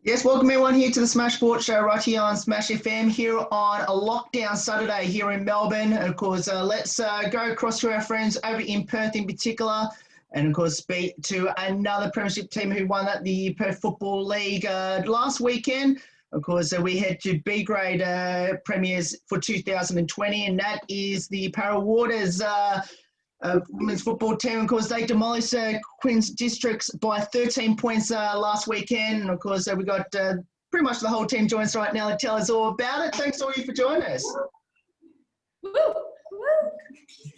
Yes, welcome everyone here to the Smash Sports Show right here on Smash FM here on a lockdown Saturday here in Melbourne. And of course, let's go across to our friends over in Perth in particular and of course speak to another Premiership team who won at the Perth Football League last weekend. Of course, we head to B grade premiers for 2020 and that is the Piara Waters women's football team. Of course, they demolished Queen's Districts by 13 points last weekend. And of course, we got pretty much the whole team joins right now to tell us all about it. Thanks all you for joining us. Woo!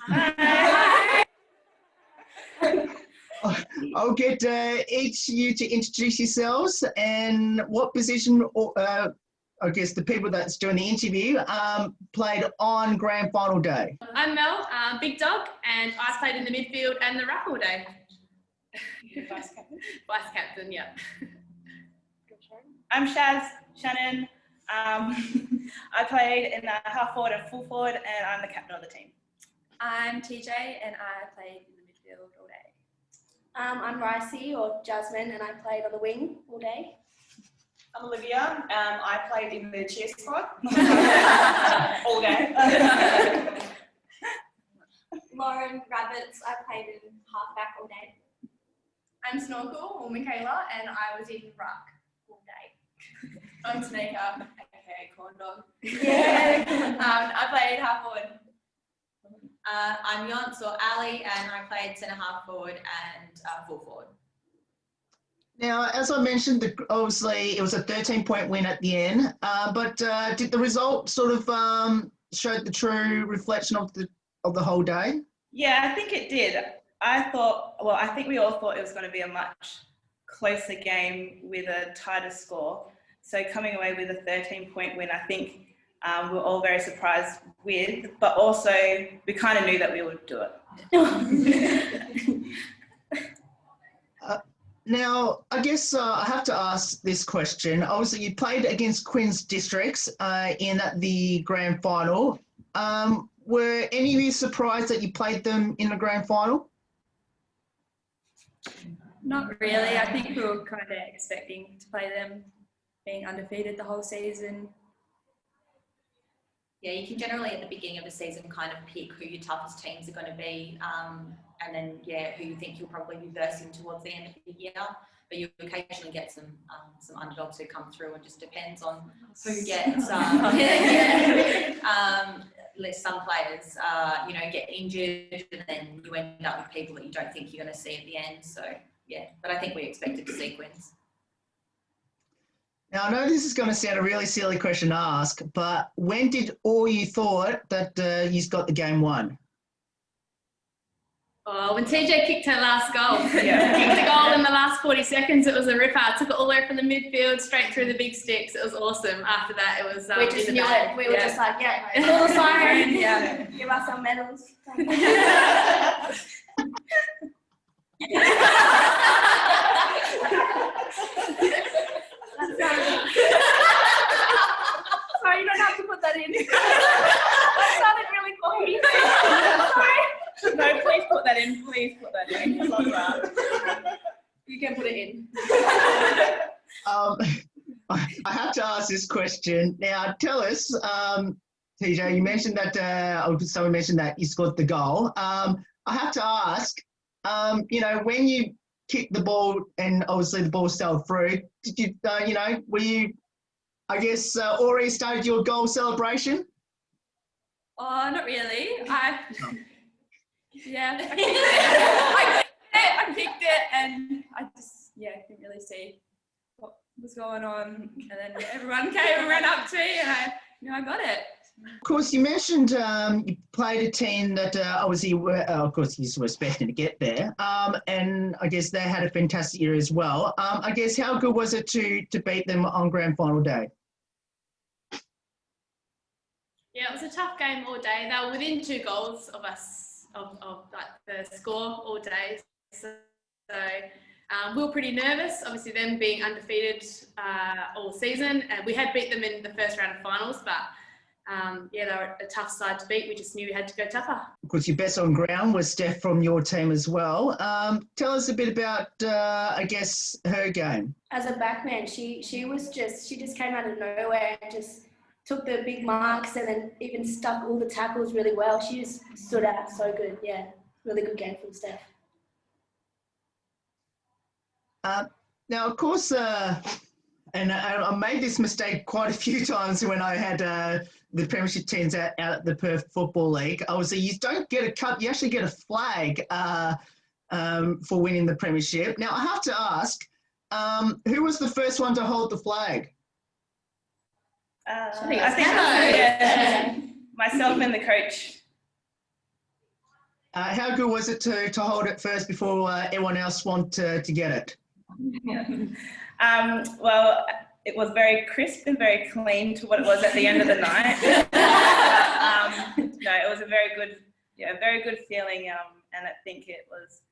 Hi. I'll get each of you to introduce yourselves and what position, I guess the people that's doing the interview played on grand final day. I'm Mel, Big Dog, and I played in the midfield and the ruck all day. Vice captain. Vice captain, yeah. I'm Shannon. I played in the half forward and full forward, and I'm the captain of the team. I'm TJ, and I played in the midfield all day. I'm Ricey, or Jasmine, and I played on the wing all day. I'm Olivia. I played in the cheer squad all day. Lauren Rabbits, I played in halfback all day. I'm Snorkel, or Michaela, and I was in ruck all day. I'm Sneaker, aka Corn Dog. Yeah. I played half forward. I'm Yonce or Ali, and I played centre half forward and full forward. Now, as I mentioned, obviously it was a 13-point win at the end, but did the result sort of show the true reflection of the whole day? Yeah, I think it did. I think we all thought it was going to be a much closer game with a tighter score. So coming away with a 13-point win, I think we're all very surprised with, but also we kind of knew that we would do it. Now, I guess I have to ask this question. Obviously, you played against Queen's Districts in the grand final. Were any of you surprised that you played them in the grand final? Not really. I think we were kind of expecting to play them being undefeated the whole season. Yeah, you can generally at the beginning of the season kind of pick who your toughest teams are going to be, and then who you think you'll probably be versing towards the end of the year. But you occasionally get some underdogs who come through, and just depends on who gets. Let some players, get injured, and then you end up with people that you don't think you're going to see at the end. So yeah, but I think we expected to see Queens. Now, I know this is going to sound a really silly question to ask, but when did all you thought that you got the game won? Oh, when TJ kicked her last goal. Kicked a goal in the last 40 seconds, it was a ripper. Took it all the way from the midfield, straight through the big sticks. It was awesome. After that, it was... We just knew it. We were just like, call the siren. Give us our medals. Sorry, you don't have to put that in. That sounded really corny. Sorry. No, please put that in. Please put that in. I love that. You can put it in. I have to ask this question. Now, tell us, TJ, you mentioned that, someone mentioned that you scored the goal. I have to ask, when you kicked the ball and obviously the ball sailed through, did you, were you, I guess, already started your goal celebration? Oh, not really. I kicked it and I just, couldn't really see what was going on. And then everyone came and ran up to me and I got it. Of course, you mentioned you played a team that obviously, of course, you were expecting to get there. And I guess they had a fantastic year as well. I guess, how good was it to beat them on grand final day? Yeah, it was a tough game all day. They were within 2 goals of us, of like the score all day. So we were pretty nervous, obviously them being undefeated all season. And we had beat them in the first round of finals, but yeah, they were a tough side to beat. We just knew we had to go tougher. Of course, your best on ground was Steph from your team as well. Tell us a bit about, I guess, her game. As a backman, she just came out of nowhere and just took the big marks and then even stuck all the tackles really well. She just stood out so good. Yeah, really good game from Steph. Now, of course, and I made this mistake quite a few times when I had the Premiership teams out at the Perth Football League. I was you don't get a cup, you actually get a flag for winning the Premiership. Now, I have to ask, who was the first one to hold the flag? I think yeah, myself and the coach. How good was it to hold it first before everyone else wanted to get it? Well, it was very crisp and very clean to what it was at the end of the night. No, it was a very good feeling, and I think it was.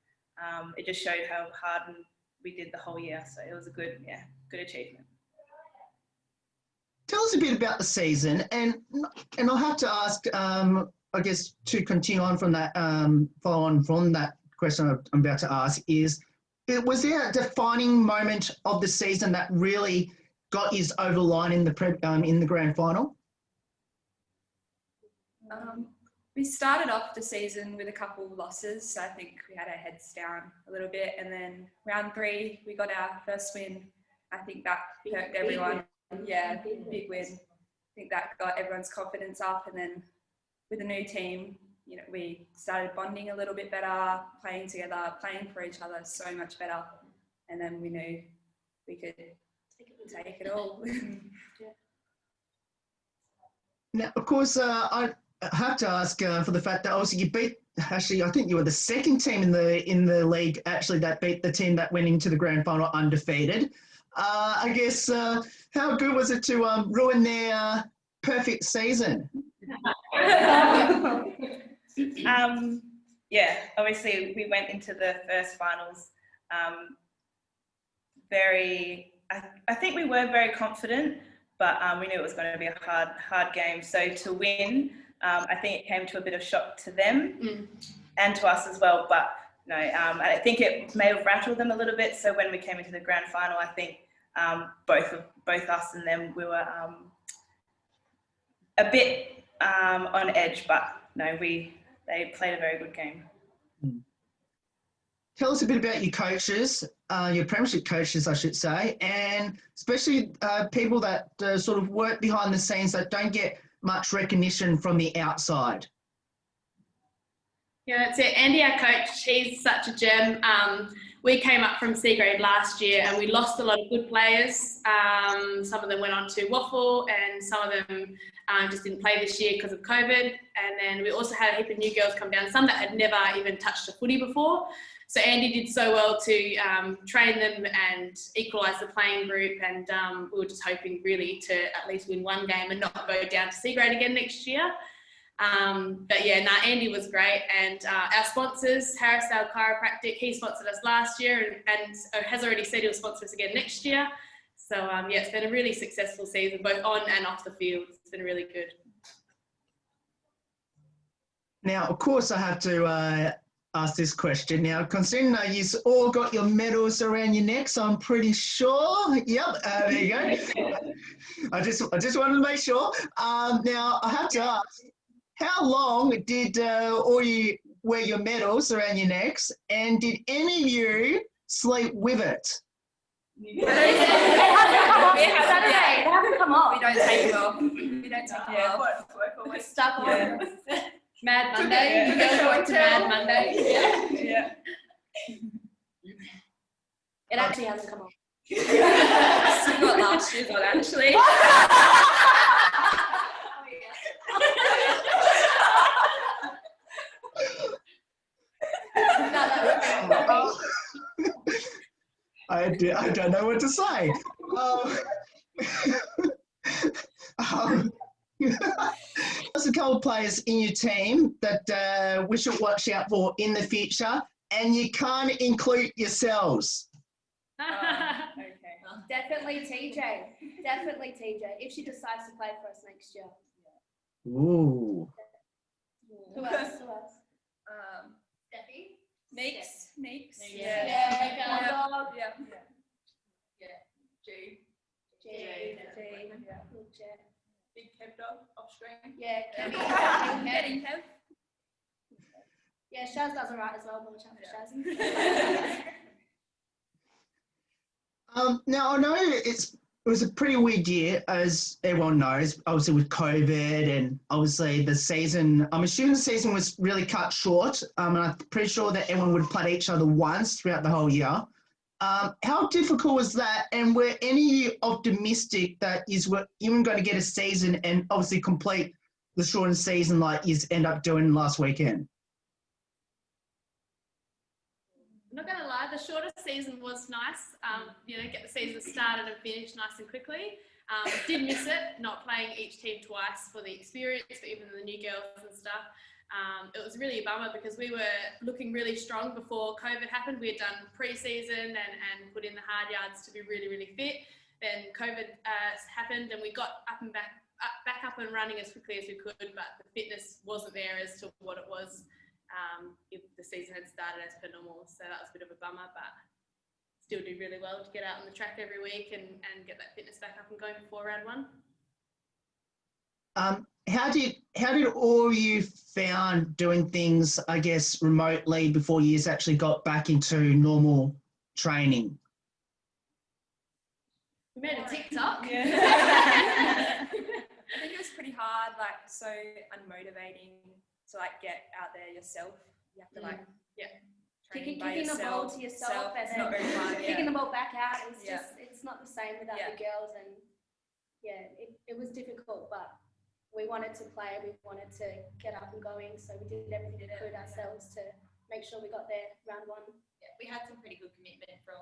It just showed how hard we did the whole year. So it was a good achievement. Tell us a bit about the season, and I'll have to ask, I guess, to continue on from that, follow on from that question I'm about to ask is, was there a defining moment of the season that really got you over the line in the grand final? We started off the season with a couple of losses, so I think we had our heads down a little bit, and then round 3 we got our first win. I think that perked everyone. Yeah, big win. I think that got everyone's confidence up, and then with a new team, you know, we started bonding a little bit better, playing together, playing for each other so much better, and then we knew we could take it all. Now, of course, I have to ask for the fact that obviously you beat. Actually, I think you were the second team in the league actually that beat the team that went into the grand final undefeated. I guess how good was it to ruin their perfect season? Yeah, obviously we went into the first finals I think we were very confident, but we knew it was going to be a hard game. So to win, I think it came to a bit of shock to them and to us as well. But no, I think it may have rattled them a little bit. So when we came into the grand final, I think both us and them, we were a bit on edge. But no, they played a very good game. Tell us a bit about your coaches, your Premiership coaches, I should say, and especially people that sort of work behind the scenes that don't get much recognition from the outside. Yeah, that's it. Andy, our coach, he's such a gem. We came up from C grade last year and we lost a lot of good players. Some of them went on to waffle and some of them just didn't play this year because of COVID. And then we also had a heap of new girls come down, some that had never even touched a footy before. So Andy did so well to train them and equalise the playing group, and we were just hoping really to at least win one game and not go down to C grade again next year. But yeah, Andy was great, and our sponsors, Harrisdale Chiropractic, he sponsored us last year and has already said he'll sponsor us again next year. So yeah, it's been a really successful season, both on and off the field. It's been really good. Now, of course, I have to ask this question. Now, considering you've all got your medals around your necks, I'm pretty sure. Yep, there you go. I just wanted to make sure. Now, I have to ask, how long did all you wear your medals around your necks, and did any of you sleep with it? It hasn't come off since Saturday. It hasn't come off. We don't take it off. We don't take it off. We're stuck on Yeah. Mad Monday. You guys went to Mad Monday. Yeah. It actually hasn't come off. Still got last year's on, actually. I don't know what to say. There's a couple of players in your team that we should watch out for in the future, and you can't include yourselves. Okay. Definitely TJ. Definitely TJ. If she decides to play for us next year. Ooh. Who else? Steffi? Neeks. Yeah. Yeah. Dog. Yeah. G. G. Yeah. Big Kev dog off screen. Yeah. Getting Kev. Yeah, Shaz does alright as well. Watch out for Shaz. Now I know it was a pretty weird year, as everyone knows, obviously with COVID and obviously the season. I'm assuming the season was really cut short. And I'm pretty sure that everyone would have played each other once throughout the whole year. How difficult was that? And were any of you optimistic that we're even going to get a season and obviously complete the shortened season like you end up doing last weekend? I'm not going to lie, the shorter season was nice. Get the season started and finished nice and quickly. Did miss it, not playing each team twice for the experience, for even the new girls and stuff. It was really a bummer because we were looking really strong before COVID happened. We had done pre-season and put in the hard yards to be really, really fit. Then COVID happened and we got back up and running as quickly as we could, but the fitness wasn't there as to what it was if the season had started as per normal. So that was a bit of a bummer, but still do really well to get out on the track every week and get that fitness back up and going before round one. How did all of you found doing things, I guess, remotely before you actually got back into normal training? We made a TikTok. I think it was pretty hard, so unmotivating to get out there yourself. You have to train by kicking the ball yourself. to yourself and It's then not very fun. kicking the ball back out. It's Yeah. just it's not the same without Yeah. the girls, and it was difficult, but we wanted to play. We wanted to get up and going, so we did everything we could ourselves to make sure we got there round one. Yeah, we had some pretty good commitment from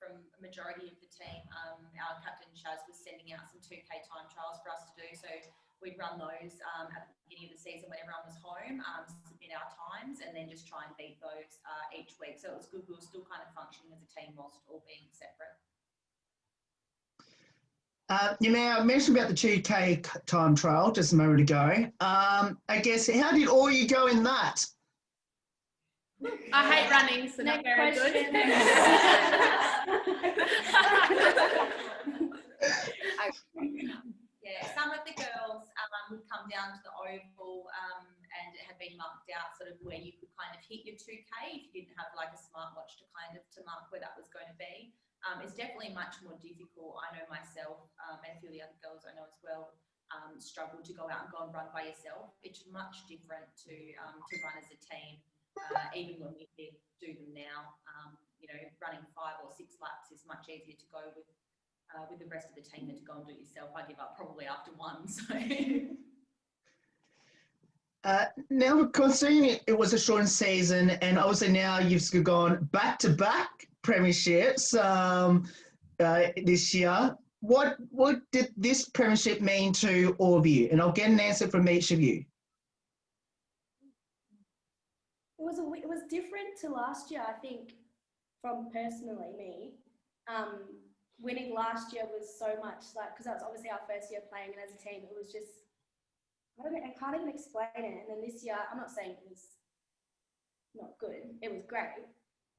a majority of the team. Our captain Shaz was sending out some 2K time trials for us to do, so we'd run those at the beginning of the season when everyone was home, submit our times, and then just try and beat those each week. So it was good. We were still kind of functioning as a team whilst all being separate. You now mentioned about the 2K time trial just a moment ago. I guess, how did all you go in that? I hate running, so not very good. Yeah, some of the girls would come down to the oval and it had been marked out sort of where you could kind of hit your 2K if you didn't have a smartwatch to mark where that was going to be. It's definitely much more difficult. I know myself and a few of the other girls I know as well struggle to go out and run by yourself. It's much different to run as a team, even when we do them now. Running 5 or 6 laps is much easier to go with the rest of the team than to go and do it yourself. I give up probably after one. So. Now, considering it was a shortened season, and obviously now you've gone back-to-back premierships this year, what did this premiership mean to all of you? And I'll get an answer from each of you. It was different to last year, I think, from personally me. Winning last year was so much because that was obviously our first year playing, and as a team, it was just, I can't even explain it. And then this year, I'm not saying it was not good, it was great,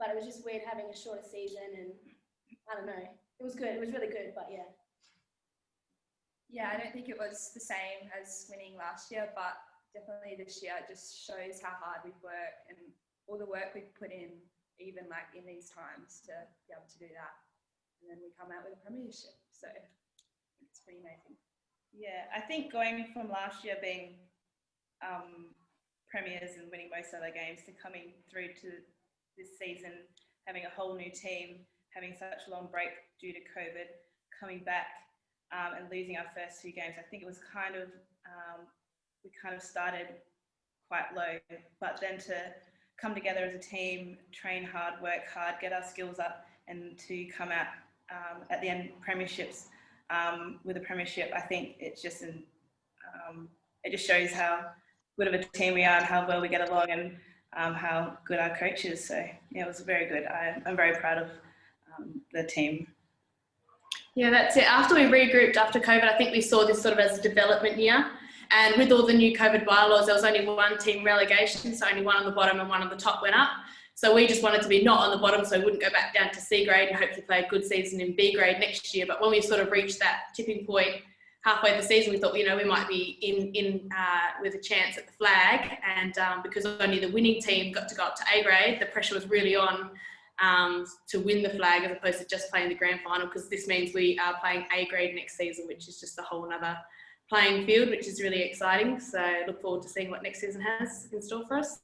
but it was just weird having a shorter season, and I don't know, it was good, it was really good, but yeah. Yeah, I don't think it was the same as winning last year, but definitely this year it just shows how hard we've worked and all the work we've put in, even in these times, to be able to do that. And then we come out with a premiership, so it's pretty amazing. Yeah, I think going from last year being premiers and winning most of their games to coming through to this season, having a whole new team, having such a long break due to COVID, coming back and losing our first 2 games, I think it was we kind of started quite low, but then to come together as a team, train hard, work hard, get our skills up, and to come out at the end premierships with a premiership, I think it's just it just shows how good of a team we are and how well we get along, and how good our coach is. So yeah, it was very good. I'm very proud of the team. Yeah, that's it. After we regrouped after COVID, I think we saw this sort of as a development year. And with all the new COVID bylaws, there was only one team relegation, so only one on the bottom and one on the top went up. So we just wanted to be not on the bottom, so we wouldn't go back down to C grade and hopefully play a good season in B grade next year. But when we sort of reached that tipping point halfway the season, we thought, we might be in with a chance at the flag. And because only the winning team got to go up to A grade, the pressure was really on to win the flag as opposed to just playing the grand final, because this means we are playing A grade next season, which is just a whole nother playing field, which is really exciting. So look forward to seeing what next season has in store for us.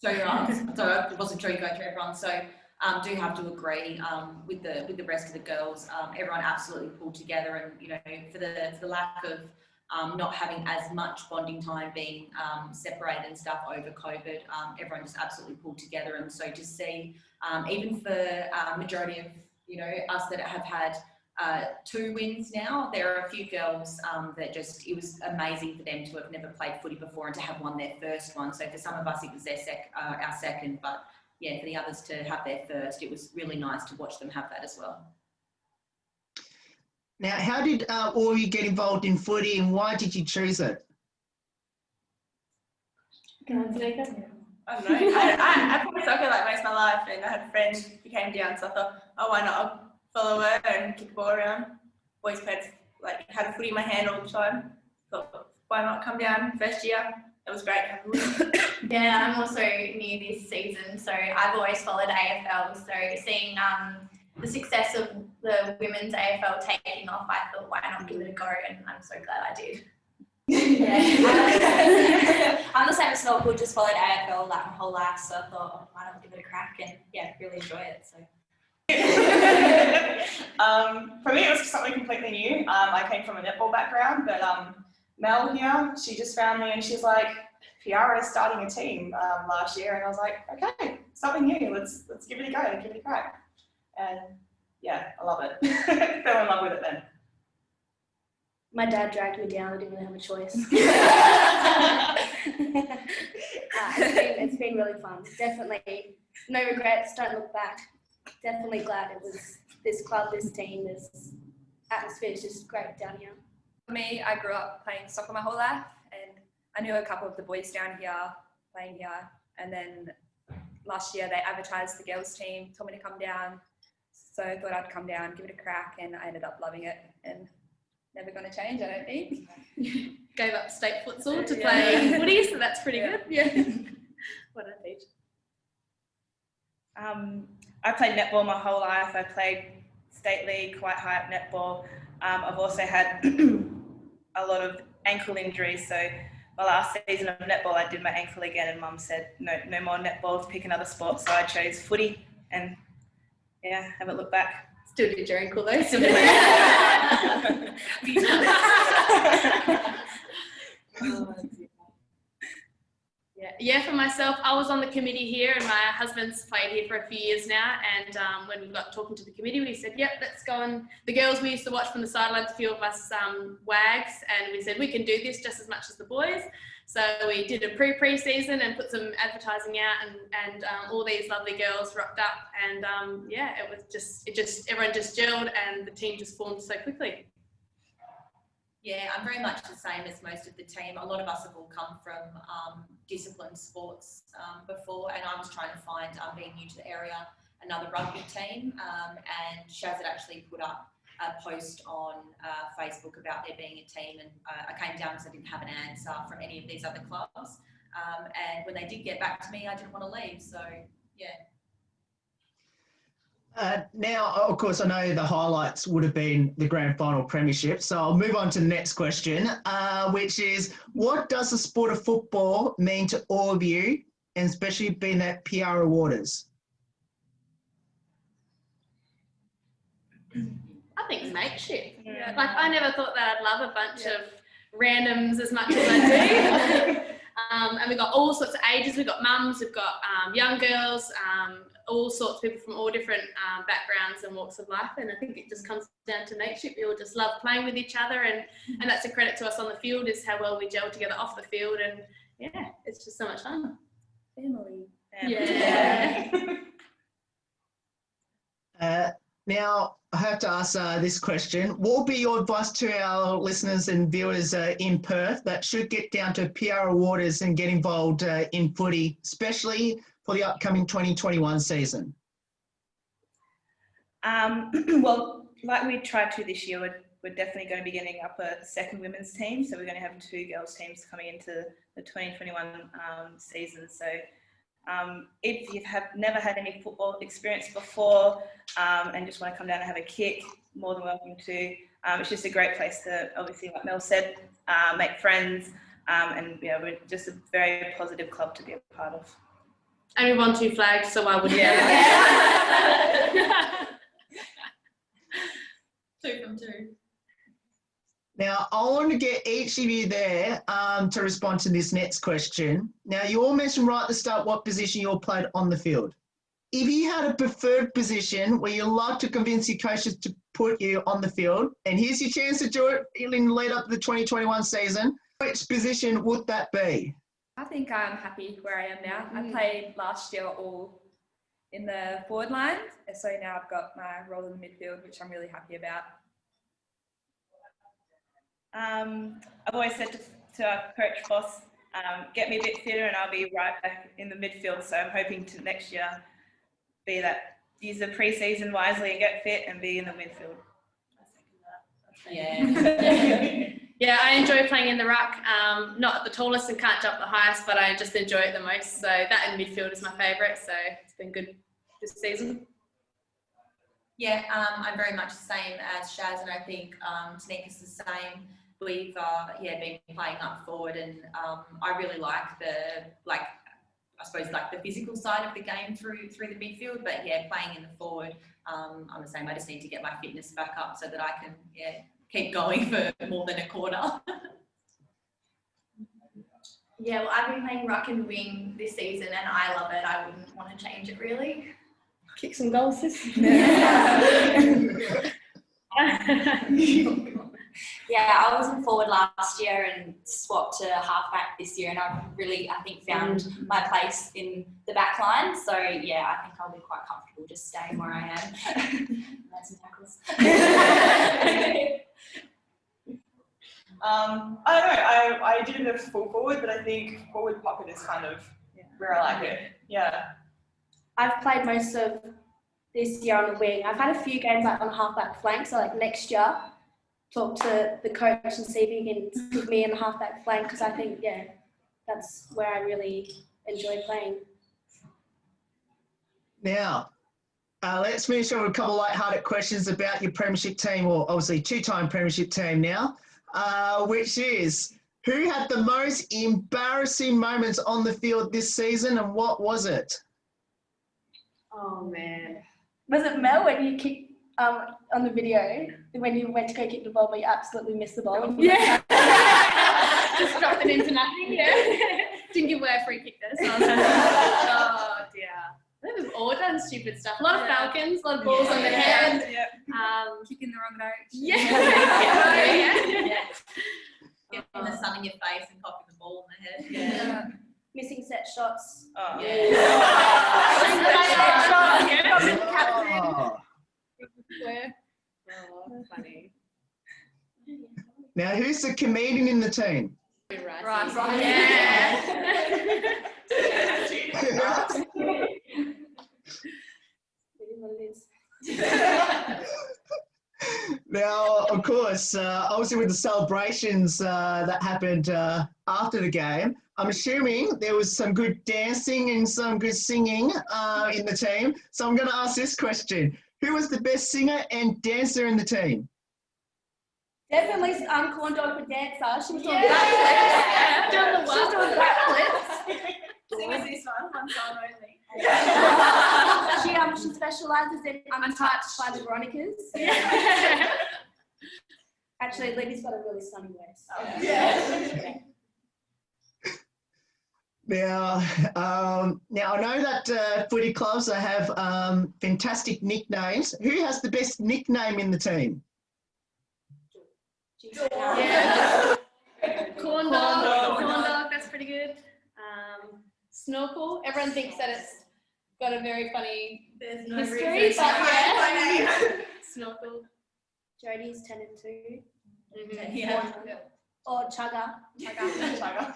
So I wasn't sure you go through everyone. So do have to agree with the rest of the girls. Everyone absolutely pulled together, and for the lack of not having as much bonding time, being separated and stuff over COVID, everyone just absolutely pulled together. And so to see, even for majority of us that have had 2 wins now, there are a few girls that it was amazing for them to have never played footy before and to have won their first one. So for some of us, it was our second, but yeah, for the others to have their first, it was really nice to watch them have that as well. Now, how did all of you get involved in footy, and why did you choose it? I don't know. I played soccer like most of my life, and I had a friend who came down, so I thought, oh, why not? I'll follow her and kick the ball around. Always had a footy in my hand all the time. Thought, why not come down first year? It was great to have a look. Yeah, I'm also new this season, so I've always followed AFL. So seeing the success of the women's AFL taking off, I thought, why not give it a go? And I'm so glad I did. Yeah. I'm the same as Snorkel, just followed AFL like my whole life, so I thought, why not give it a crack, and yeah, really enjoy it. So. For me, it was something completely new. I came from a netball background, but Mel here, she just found me and she's like, Piara is starting a team last year, and I was like, okay, something new. Let's give it a go, give it a crack. And yeah, I love it. Fell in love with it then. My dad dragged me down. I didn't really have a choice. It's been really fun. Definitely no regrets. Don't look back. Definitely glad it was this club, this team, this atmosphere is just great down here. For me, I grew up playing soccer my whole life, and I knew a couple of the boys down here playing here. And then last year they advertised the girls team, told me to come down. So I thought I'd come down, give it a crack, and I ended up loving it. And never going to change, I don't think. Gave up state futsal to play footy, so that's pretty good. Yeah. What a teach. I played netball my whole life. I played state league, quite high up netball. I've also had a lot of ankle injuries. So my last season of netball, I did my ankle again, and Mum said, no more netball, pick another sport. So I chose footy, and yeah, haven't looked back. Still did your ankle though. Yeah, for myself, I was on the committee here, and my husband's played here for a few years now. And when we got talking to the committee, we said, yep, let's go. And the girls we used to watch from the sidelines, a few of us wags, and we said we can do this just as much as the boys. So we did a pre-season and put some advertising out, and all these lovely girls rocked up, and yeah, it was just everyone just gelled, and the team just formed so quickly. Yeah, I'm very much the same as most of the team. A lot of us have all come from disciplined sports before, and I was trying to find, being new to the area, another rugby team, and Shaz had actually put up a post on Facebook about there being a team, and I came down because I didn't have an answer from any of these other clubs, and when they did get back to me, I didn't want to leave, so yeah. Now, of course, I know the highlights would have been the grand final premiership, so I'll move on to the next question, which is, what does the sport of football mean to all of you, and especially being at Piara Waters? I think mateship. Yeah. Like, I never thought that I'd love a bunch of randoms as much as I do. And we've got all sorts of ages. We've got mums, we've got young girls, all sorts of people from all different backgrounds and walks of life. And I think it just comes down to mateship. We all just love playing with each other, and that's a credit to us on the field, is how well we gel together off the field. And yeah, it's just so much fun. Family. Yeah. Now, I have to ask this question. What will be your advice to our listeners and viewers in Perth that should get down to Piara waters and get involved in footy, especially for the upcoming 2021 season? Well, like we tried to this year, we're definitely going to be getting up a second women's team. So we're going to have 2 girls teams coming into the 2021 season. So if you've never had any football experience before and just want to come down and have a kick, more than welcome to. It's just a great place to, obviously, like Mel said, make friends, and we're just a very positive club to be a part of. And we won 2 flags, so why wouldn't you? 2 from 2. Now, I want to get each of you there to respond to this next question. Now, you all mentioned right at the start what position you all played on the field. If you had a preferred position where you like to convince your coaches to put you on the field, and here's your chance to do it in the lead up to the 2021 season, which position would that be? I think I'm happy where I am now. I played last year all in the forward line, so now I've got my role in the midfield, which I'm really happy about. I've always said to our coach boss, get me a bit fitter and I'll be right back in the midfield. So I'm hoping to next year be that, use the pre-season wisely and get fit and be in the midfield. Yeah. Yeah, I enjoy playing in the ruck. Not the tallest and can't jump the highest, but I just enjoy it the most. So that in midfield is my favourite. So it's been good this season. Yeah, I'm very much the same as Shaz, and I think Tanika's the same. We've been playing up forward, and I really like the physical side of the game through the midfield. But yeah, playing in the forward, I'm the same. I just need to get my fitness back up so that I can keep going for more than a quarter. Yeah, well, I've been playing ruck and wing this season and I love it. I wouldn't want to change it really. Kick some goals, sis. Yeah, I was in forward last year and swapped to halfback this year, and I've really, I think, found my place in the back line. So yeah, I think I'll be quite comfortable just staying where I am. Learn some tackles. I don't know, I did a bit of full forward, but I think forward pocket is kind of where I like it. Yeah. I've played most of this year on the wing. I've had a few games like on a halfback flank, so like next year, talk to the coach and see if he can put me in the halfback flank, because I think, that's where I really enjoy playing. Now, let's finish off with a couple of light-hearted questions about your Premiership team, or obviously 2-time Premiership team now, which is, who had the most embarrassing moments on the field this season, and what was it? Oh, man. Was it Mel when you kicked on the video, when you went to go kick the ball but you absolutely missed the ball? Yeah. Just dropped it into nothing, Didn't give away a free kick there, so I was like, oh dear. We've all done stupid stuff. A lot of falcons, a lot of balls on the head. Kicking the wrong direction. Getting the sun in your face and popping the ball in the head. Yeah. Missing set shots. Oh. Funny. Now, who's the comedian in the team? Right. Yeah. Now, of course, obviously with the celebrations that happened after the game, I'm assuming there was some good dancing and some good singing in the team. So I'm going to ask this question. Who was the best singer and dancer in the team? Definitely Corn Dog the dancer. She was doing backflips. Sing us this one song only. She specialises in Untouched by the Veronicas. Actually, Libby's got a really sunny voice. Now I know that footy clubs have fantastic nicknames. Who has the best nickname in the team? Corn dog, that's pretty good. Snorkel, everyone thinks that it's got a very funny history, but snorkel. Jodie's 10 and 2. Yeah. Or Chugga. Chugga.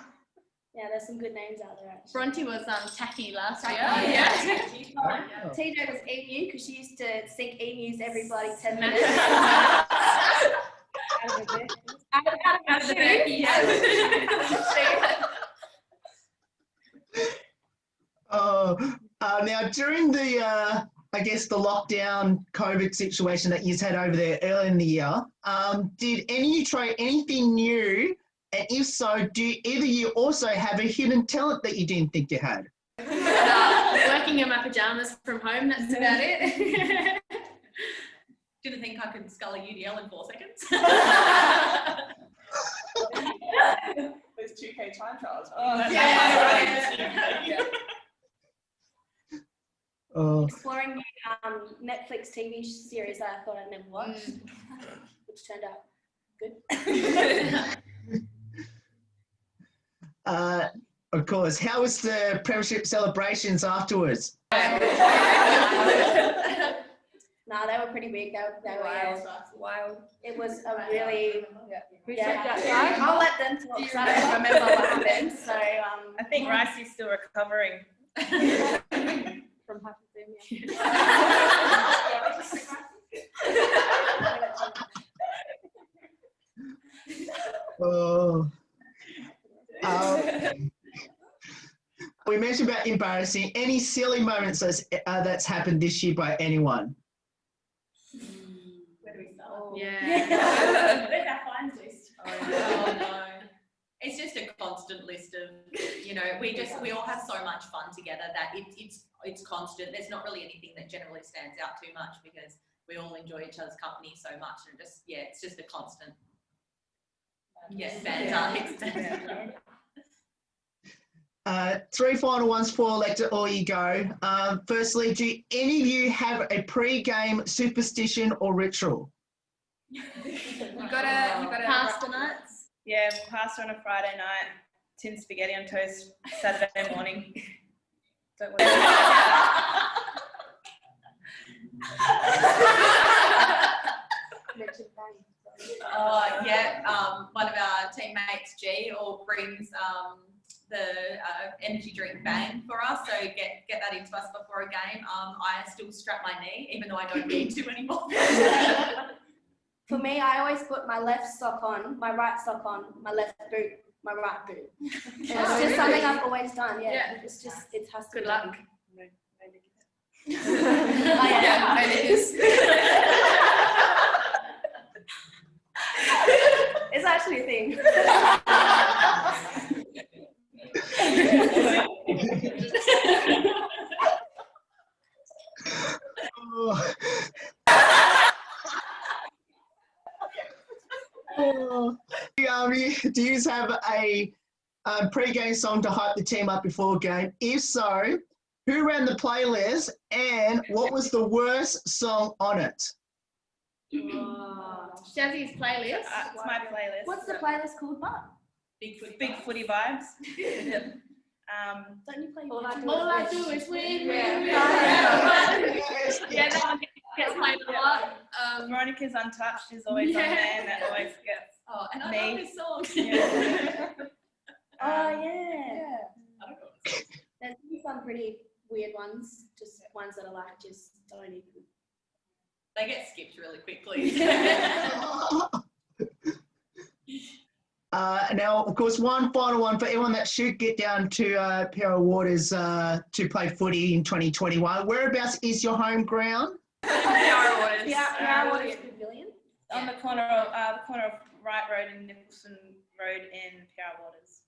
Yeah, there's some good names out there actually. Bronte was tacky last year. Tacky, TJ was emu because she used to sink emus every bloody 10 minutes. Out of the Becky, Now during the, I guess the lockdown COVID situation that you've had over there earlier in the year, did any of you try anything new? And if so, do either of you also have a hidden talent that you didn't think you had? Working in my pajamas from home, that's about it. Didn't think I could scull a UDL in 4 seconds. There's 2K time trials. Exploring Netflix TV series that I thought I'd never watched, which turned out good. Of course. How was the Premiership celebrations afterwards? Nah, they were pretty big. They were Wild. It was a really Yeah. I'll let them talk because I don't remember what happened. So I think Ricey's still recovering. from hypothermia. Oh. We mentioned about embarrassing. Any silly moments that's happened this year by anyone? Where do we start? Yeah. Where's our fines list? Oh, no. It's just a constant list of, we all have so much fun together that it's constant. There's not really anything that generally stands out too much because we all enjoy each other's company so much, and it's just a constant. Banter. Three final ones for Elector, or you go. Firstly, do any of you have a pre-game superstition or ritual? You gotta Pasta nights. Yeah, pasta on a Friday night, tin spaghetti on toast Saturday morning. Don't worry. One of our teammates, G, all brings the energy drink bang for us, so get that into us before a game. I still strap my knee, even though I don't need to anymore. For me, I always put my left sock on, my right sock on, my left boot, my right boot. And it's just something I've always done. Yeah. It's just, it has to Good be luck. done. It's actually a thing. Do you have a pre-game song to hype the team up before a game? If so, who ran the playlist and what was the worst song on it? Shazzy's playlist. It's my playlist. What's the playlist called, Mark? Big footy vibes. Don't you play All I do is win. Yeah, That one gets played a lot. Veronica's Untouched is always on there, and that always gets. Oh, and I Me. love this song. Oh, yeah. There's been some pretty weird ones, just ones that are like, just don't even. They get skipped really quickly. Now, of course, one final one for everyone that should get down to Piara Waters to play footy in 2021. Whereabouts is your home ground? Piara Waters. Piara Waters Pavilion. On the corner of Wright Road and Nicholson Road in Piara Waters.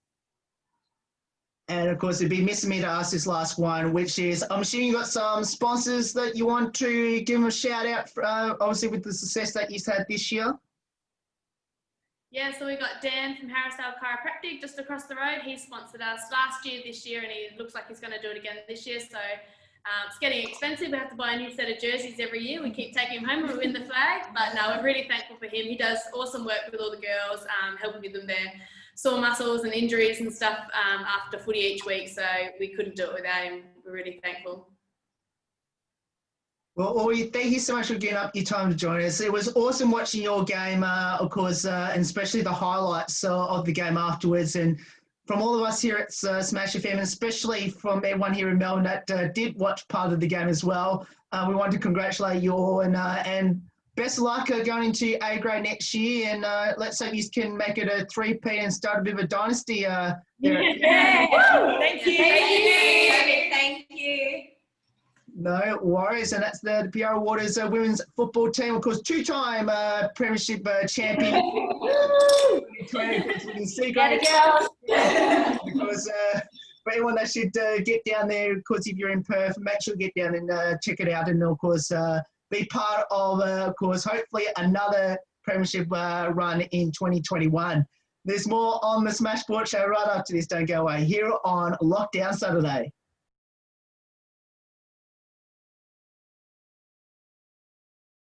And of course, it'd be missing me to ask this last one, which is, I'm assuming you got some sponsors that you want to give them a shout out for, obviously with the success that you've had this year. Yeah, so we got Dan from Harrisdale Chiropractic just across the road. He sponsored us last year, this year, and he looks like he's going to do it again this year. So it's getting expensive. We have to buy a new set of jerseys every year. We keep taking him home and we win the flag. But no, we're really thankful for him. He does awesome work with all the girls, helping with them their sore muscles and injuries and stuff after footy each week. So we couldn't do it without him. We're really thankful. Well, Ori, thank you so much for giving up your time to join us. It was awesome watching your game, of course, and especially the highlights of the game afterwards. And from all of us here at Smash FM, and especially from everyone here in Melbourne that did watch part of the game as well, we want to congratulate you all and best of luck going into A grade next year. And let's hope you can make it a 3P and start a bit of a dynasty. Thank you. Thank you. No worries, and that's the Piara Waters women's football team, of course, two-time Premiership champion. Because for anyone that should get down there, of course, if you're in Perth, make sure you get down and check it out, and of course, be part of course, hopefully another Premiership run in 2021. There's more on the Smash Sports Show right after this. Don't go away. Here on Lockdown Saturday.